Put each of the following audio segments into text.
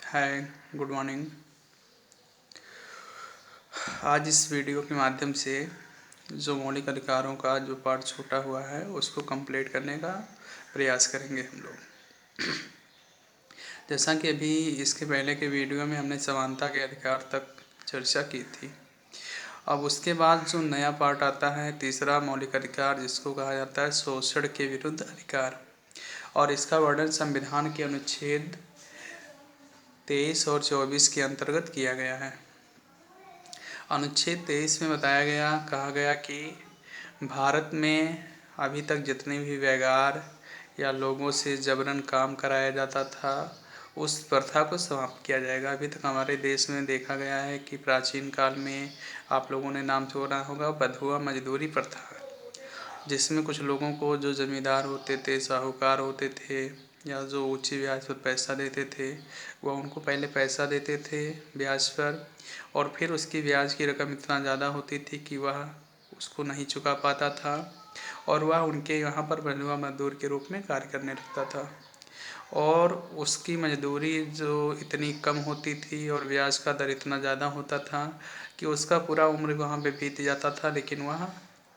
हाय, good morning. आज इस video के माध्यम से जो मौलिक अधिकारों का जो पार्ट छूटा हुआ है उसको कंप्लीट करने का प्रयास करेंगे हम लोग। जैसा कि अभी इसके पहले के वीडियो में हमने समानता के अधिकार तक चर्चा की थी। अब उसके बाद जो नया पार्ट आता है तीसरा मौलिक अधिकार, जिसको कहा जाता है शोषण के विरुद्ध अधिकार, और इसका वर्णन संविधान के अनुच्छेद 23 और 24 के अंतर्गत किया गया है। अनुच्छेद 23 में कहा गया कि भारत में अभी तक जितने भी व्यवहार या लोगों से जबरन काम कराया जाता था उस प्रथा को समाप्त किया जाएगा। अभी तक हमारे देश में देखा गया है कि प्राचीन काल में आप लोगों ने नाम सुना होगा बंधुआ मजदूरी प्रथा, जिसमें कुछ लोगों को जो जमींदार होते थे, साहूकार होते थे या जो ऊंची ब्याज पर पैसा देते थे वह उनको पहले पैसा देते थे ब्याज पर, और फिर उसकी ब्याज की रकम इतना ज़्यादा होती थी कि वह उसको नहीं चुका पाता था और वह उनके यहाँ पर बंधुआ मजदूर के रूप में कार्य करने लगता था। और उसकी मजदूरी जो इतनी कम होती थी और ब्याज का दर इतना ज़्यादा होता था कि उसका पूरा उम्र वहाँ पे बीत जाता था, लेकिन वह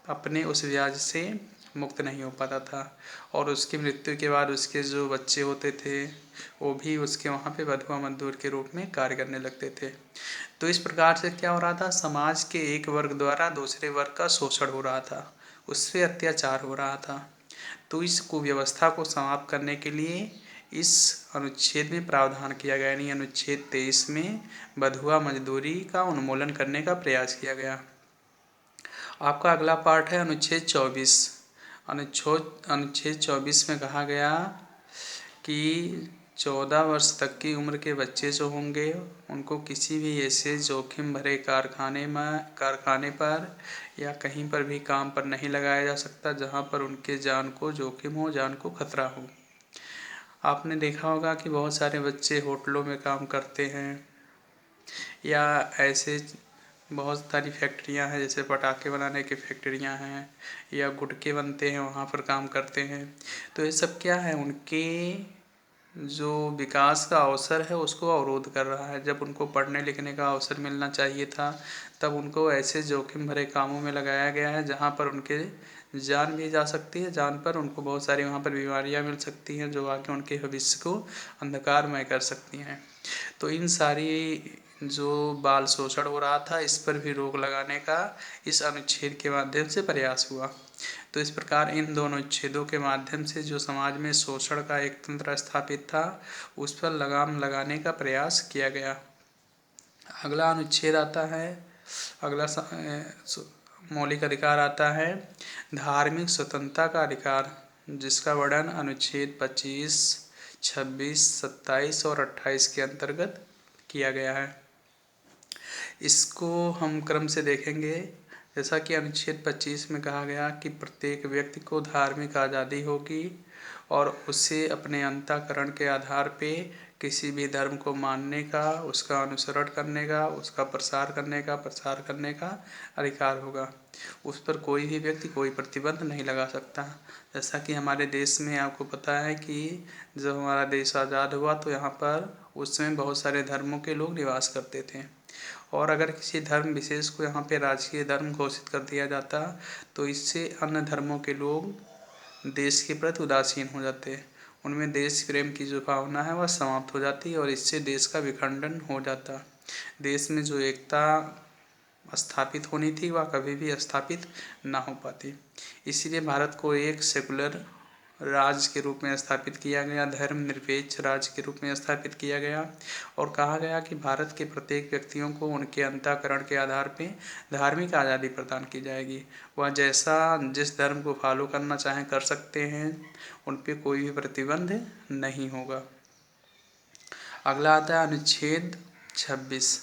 अपने उस ब्याज से मुक्त नहीं हो पाता था। और उसकी मृत्यु के बाद उसके जो बच्चे होते थे वो भी उसके वहाँ पे बंधुआ मजदूर के रूप में कार्य करने लगते थे। तो इस प्रकार से क्या हो रहा था, समाज के एक वर्ग द्वारा दूसरे वर्ग का शोषण हो रहा था, उससे अत्याचार हो रहा था। तो इस कुव्यवस्था को समाप्त करने के लिए इस अनुच्छेद में प्रावधान किया गया, यानी अनुच्छेद 23 में बंधुआ मजदूरी का उन्मूलन करने का प्रयास किया गया। आपका अगला पार्ट है अनुच्छेद 24। अनुच्छेद 24 में कहा गया कि 14 वर्ष तक की उम्र के बच्चे जो होंगे उनको किसी भी ऐसे जोखिम भरे कारखाने पर या कहीं पर भी काम पर नहीं लगाया जा सकता जहां पर उनके जान को जोखिम हो, जान को खतरा हो। आपने देखा होगा कि बहुत सारे बच्चे होटलों में काम करते हैं या ऐसे बहुत सारी फैक्ट्रियां हैं, जैसे पटाखे बनाने की फैक्ट्रियां हैं या गुटके बनते हैं, वहाँ पर काम करते हैं। तो ये सब क्या है, उनके जो विकास का अवसर है उसको अवरोध कर रहा है। जब उनको पढ़ने लिखने का अवसर मिलना चाहिए था तब उनको ऐसे जोखिम भरे कामों में लगाया गया है जहाँ पर उनके जान भी जा सकती है, जान पर उनको बहुत सारी वहाँ पर बीमारियाँ मिल सकती हैं जो आके उनके भविष्य को अंधकारमय कर सकती हैं। तो इन सारी जो बाल शोषण हो रहा था इस पर भी रोक लगाने का इस अनुच्छेद के माध्यम से प्रयास हुआ। तो इस प्रकार इन दोनों अनुच्छेदों के माध्यम से जो समाज में शोषण का एक तंत्र स्थापित था उस पर लगाम लगाने का प्रयास किया गया। अगला अनुच्छेद आता है, अगला मौलिक अधिकार आता है धार्मिक स्वतंत्रता का अधिकार, जिसका वर्णन अनुच्छेद 25, 26, 27 और 28 के अंतर्गत किया गया है। इसको हम क्रम से देखेंगे। जैसा कि अनुच्छेद 25 में कहा गया कि प्रत्येक व्यक्ति को धार्मिक आज़ादी होगी और उसे अपने अंतःकरण के आधार पे किसी भी धर्म को मानने का, उसका अनुसरण करने का, उसका प्रसार करने का अधिकार होगा। उस पर कोई भी व्यक्ति कोई प्रतिबंध नहीं लगा सकता। जैसा कि हमारे देश में आपको पता है कि जब हमारा देश आज़ाद हुआ तो यहाँ पर उस समय बहुत सारे धर्मों के लोग निवास करते थे, और अगर किसी धर्म विशेष को यहाँ पे राजकीय धर्म घोषित कर दिया जाता तो इससे अन्य धर्मों के लोग देश के प्रति उदासीन हो जाते, उनमें देश प्रेम की जो भावना है वह समाप्त हो जाती और इससे देश का विखंडन हो जाता। देश में जो एकता स्थापित होनी थी वह कभी भी स्थापित ना हो पाती। इसीलिए भारत को एक सेकुलर राज्य के रूप में स्थापित किया गया, धर्मनिरपेक्ष राज्य के रूप में स्थापित किया गया, और कहा गया कि भारत के प्रत्येक व्यक्तियों को उनके अंतःकरण के आधार पर धार्मिक आज़ादी प्रदान की जाएगी। वह जैसा जिस धर्म को फॉलो करना चाहें कर सकते हैं, उन पर कोई भी प्रतिबंध नहीं होगा। अगला आता है अनुच्छेद 26।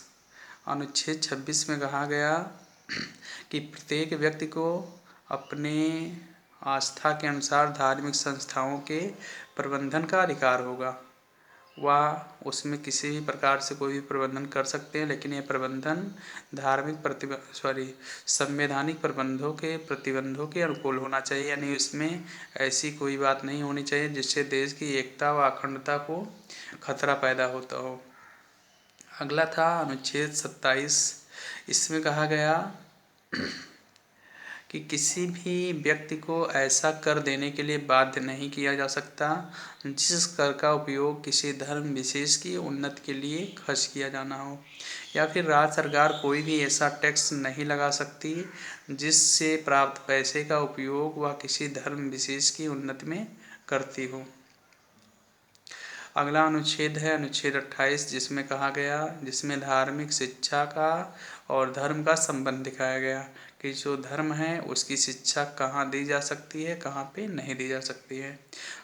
अनुच्छेद 26 में कहा गया कि प्रत्येक व्यक्ति को अपने आस्था के अनुसार धार्मिक संस्थाओं के प्रबंधन का अधिकार होगा। वह उसमें किसी भी प्रकार से कोई भी प्रबंधन कर सकते हैं, लेकिन ये प्रबंधन संवैधानिक प्रतिबंधों के अनुकूल होना चाहिए, यानी इसमें ऐसी कोई बात नहीं होनी चाहिए जिससे देश की एकता व अखंडता को खतरा पैदा होता हो। अगला था अनुच्छेद 27। इसमें कहा गया कि किसी भी व्यक्ति को ऐसा कर देने के लिए बाध्य नहीं किया जा सकता जिस कर का उपयोग किसी धर्म विशेष की उन्नति के लिए खर्च किया जाना हो, या फिर राज्य सरकार कोई भी ऐसा टैक्स नहीं लगा सकती जिससे प्राप्त पैसे का उपयोग वह किसी धर्म विशेष की उन्नति में करती हो। अगला अनुच्छेद है अनुच्छेद 28, जिसमें धार्मिक शिक्षा का और धर्म का संबंध दिखाया गया कि जो धर्म है उसकी शिक्षा कहाँ दी जा सकती है, कहाँ पे नहीं दी जा सकती है।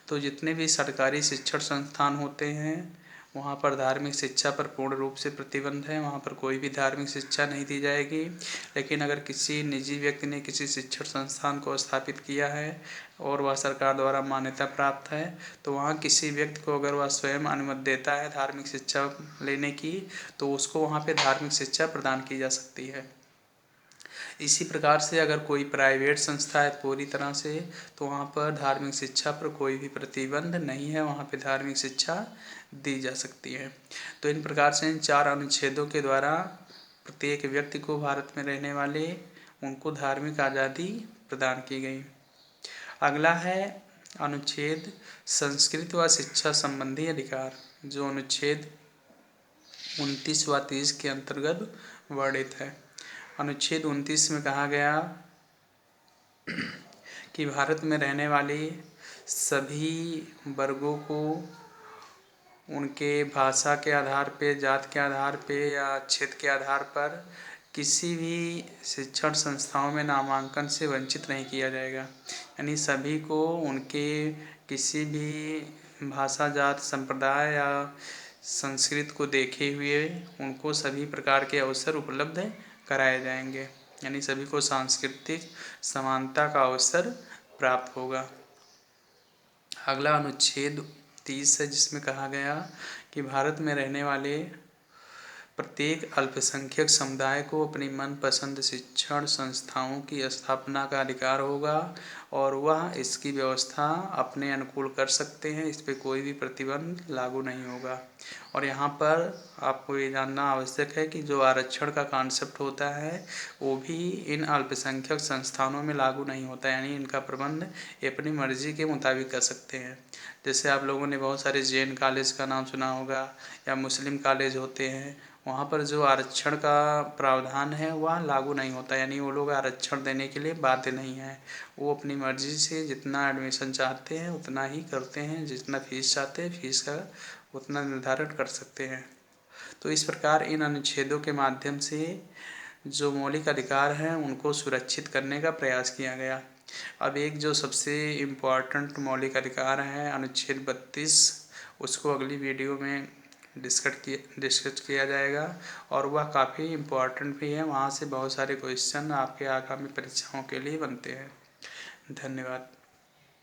तो जितने भी सरकारी शिक्षण संस्थान होते हैं वहाँ पर धार्मिक शिक्षा पर पूर्ण रूप से प्रतिबंध है, वहाँ पर कोई भी धार्मिक शिक्षा नहीं दी जाएगी। लेकिन अगर किसी निजी व्यक्ति ने किसी शिक्षण संस्थान को स्थापित किया है और वह सरकार द्वारा मान्यता प्राप्त है, तो वहाँ किसी व्यक्ति को अगर वह स्वयं अनुमति देता है धार्मिक शिक्षा लेने की, तो उसको वहाँ पे धार्मिक शिक्षा प्रदान की जा सकती है। इसी प्रकार से अगर कोई प्राइवेट संस्था है पूरी तरह से, तो वहाँ पर धार्मिक शिक्षा पर कोई भी प्रतिबंध नहीं है, वहाँ पे धार्मिक शिक्षा दी जा सकती है। तो इन प्रकार से इन 4 अनुच्छेदों के द्वारा प्रत्येक व्यक्ति को भारत में रहने वाले उनको धार्मिक आज़ादी प्रदान की गई। अगला है अनुच्छेद संस्कृति व शिक्षा संबंधी अधिकार, जो अनुच्छेद 29 व 30 के अंतर्गत वर्णित है। अनुच्छेद 29 में कहा गया कि भारत में रहने वाले सभी वर्गों को उनके भाषा के आधार पे, जात के आधार पे या क्षेत्र के आधार पर किसी भी शिक्षण संस्थाओं में नामांकन से वंचित नहीं किया जाएगा। यानी सभी को उनके किसी भी भाषा, जात, संप्रदाय या संस्कृत को देखे हुए उनको सभी प्रकार के अवसर उपलब्ध कराए जाएंगे। यानी सभी को सांस्कृतिक समानता का अवसर प्राप्त होगा। अगला अनुच्छेद 30 है, जिसमें कहा गया कि भारत में रहने वाले प्रत्येक अल्पसंख्यक समुदाय को अपनी मनपसंद शिक्षण संस्थाओं की स्थापना का अधिकार होगा और वह इसकी व्यवस्था अपने अनुकूल कर सकते हैं, इस पर कोई भी प्रतिबंध लागू नहीं होगा। और यहाँ पर आपको ये जानना आवश्यक है कि जो आरक्षण का कॉन्सेप्ट होता है वो भी इन अल्पसंख्यक संस्थानों में लागू नहीं होता, यानी इनका प्रबंध ये अपनी मर्जी के मुताबिक कर सकते हैं। जैसे आप लोगों ने बहुत सारे जैन कॉलेज का नाम सुना होगा या मुस्लिम कॉलेज होते हैं, वहाँ पर जो आरक्षण का प्रावधान है वह लागू नहीं होता, यानी वो लोग आरक्षण देने के लिए बाध्य नहीं है। वो अपनी मर्जी से जितना एडमिशन चाहते हैं उतना ही करते हैं, जितना फीस चाहते हैं फीस का उतना निर्धारण कर सकते हैं। तो इस प्रकार इन अनुच्छेदों के माध्यम से जो मौलिक अधिकार हैं उनको सुरक्षित करने का प्रयास किया गया। अब एक जो सबसे इम्पोर्टेंट मौलिक अधिकार है अनुच्छेद 32, उसको अगली वीडियो में डिस्कस किया जाएगा और वह काफ़ी इम्पोर्टेंट भी है। वहाँ से बहुत सारे क्वेश्चन आपके आगामी परीक्षाओं के लिए बनते हैं। धन्यवाद।